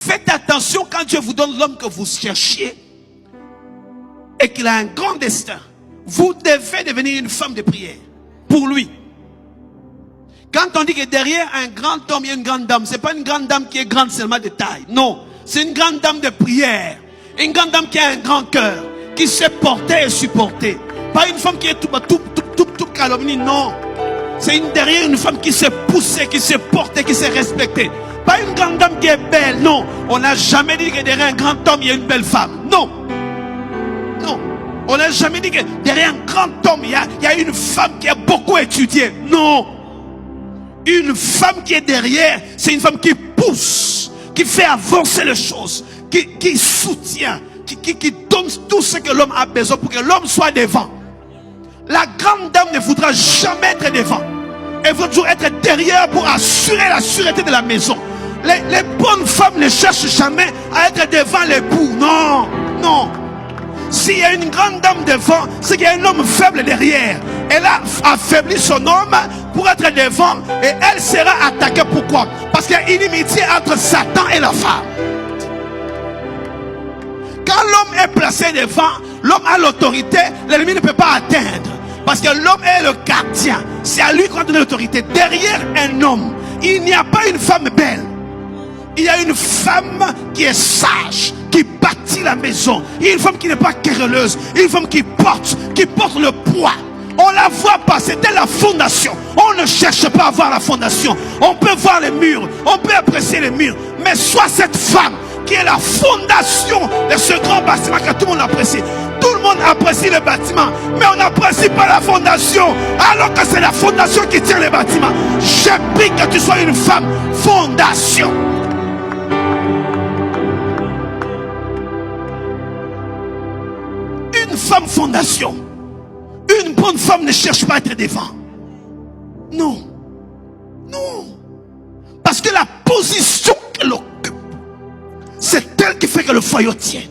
Faites attention quand Dieu vous donne l'homme que vous cherchiez et qu'il a un grand destin. Vous devez devenir une femme de prière pour lui. Quand on dit que derrière un grand homme, il y a une grande dame, c'est pas une grande dame qui est grande seulement de taille. Non, c'est une grande dame de prière. Une grande dame qui a un grand cœur, qui sait porter et supporter. Pas une femme qui est tout calomnie, non. C'est derrière une femme qui sait pousser, qui sait porter, qui sait respecter. Pas une grande dame qui est belle, non. On n'a jamais dit que derrière un grand homme, il y a une belle femme. Non. Non. On n'a jamais dit que derrière un grand homme, il y a une femme qui a beaucoup étudié. Non. Une femme qui est derrière, c'est une femme qui pousse, qui fait avancer les choses, qui soutient, qui donne tout ce que l'homme a besoin pour que l'homme soit devant. La grande dame ne voudra jamais être devant. Elle veut toujours être derrière pour assurer la sûreté de la maison. Les bonnes femmes ne cherchent jamais à être devant l'époux. Non, non. S'il y a une grande dame devant, c'est qu'il y a un homme faible derrière. Elle a affaibli son homme pour être devant et elle sera attaquée. Pourquoi? Parce qu'il y a une inimitié entre Satan et la femme. Quand l'homme est placé devant, l'homme a l'autorité, l'ennemi ne peut pas atteindre. Parce que l'homme est le gardien. C'est à lui qu'on donne l'autorité. Derrière un homme, il n'y a pas une femme belle. Il y a une femme qui est sage, qui bâtit la maison. Il y a une femme qui n'est pas querelleuse. Une femme qui porte le poids. On la voit pas, c'était la fondation. On ne cherche pas à voir la fondation. On peut voir les murs, on peut apprécier les murs. Mais soit cette femme qui est la fondation de ce grand bâtiment que tout le monde apprécie. Tout le monde apprécie le bâtiment, mais on n'apprécie pas la fondation. Alors que c'est la fondation qui tient le bâtiment. Je prie que tu sois une femme fondation. Une femme fondation. Une bonne femme ne cherche pas à être devant. Non. Non. Parce que la position qu'elle occupe, c'est elle qui fait que le foyer tienne.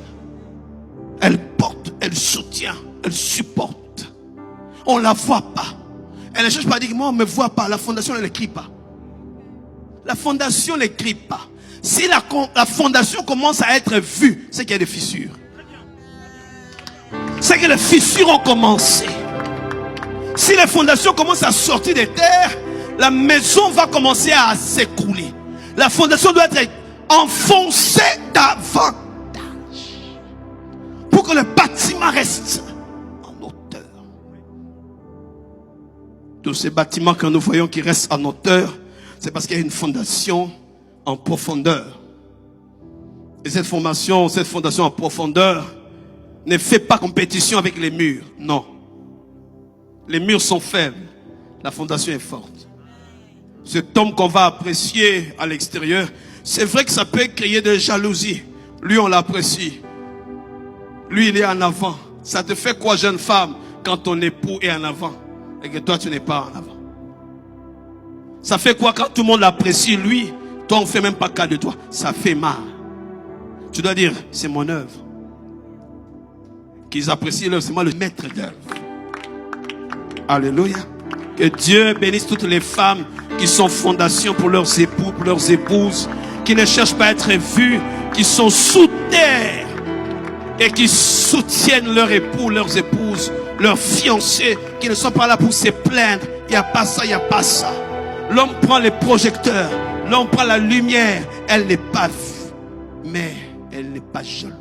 Elle porte, elle soutient, elle supporte. On ne la voit pas. Elle ne cherche pas à dire que moi on ne me voit pas. La fondation ne l'écrit pas. La fondation ne l'écrit pas. Si la fondation commence à être vue, c'est qu'il y a des fissures. C'est que les fissures ont commencé. Si les fondations commencent à sortir des terres, la maison va commencer à s'écrouler. La fondation doit être enfoncée davantage pour que le bâtiment reste en hauteur. Tous ces bâtiments que nous voyons qui restent en hauteur, c'est parce qu'il y a une fondation en profondeur. Et cette fondation en profondeur ne fait pas compétition avec les murs. Non. Les murs sont faibles. La fondation est forte. Cet homme qu'on va apprécier à l'extérieur, c'est vrai que ça peut créer de jalousie. Lui, on l'apprécie. Lui, il est en avant. Ça te fait quoi, jeune femme, quand ton époux est en avant et que toi, tu n'es pas en avant? Ça fait quoi quand tout le monde l'apprécie, lui, toi, on ne fait même pas cas de toi? Ça fait mal. Tu dois dire, c'est mon œuvre. Qu'ils apprécient l'œuvre, c'est moi le maître d'œuvre. Alléluia. Que Dieu bénisse toutes les femmes qui sont fondations pour leurs époux, pour leurs épouses, qui ne cherchent pas à être vues, qui sont sous terre et qui soutiennent leurs époux, leurs épouses, leurs fiancés, qui ne sont pas là pour se plaindre. Il n'y a pas ça, il n'y a pas ça. L'homme prend les projecteurs, l'homme prend la lumière. Elle n'est pas vue, mais elle n'est pas jalouse.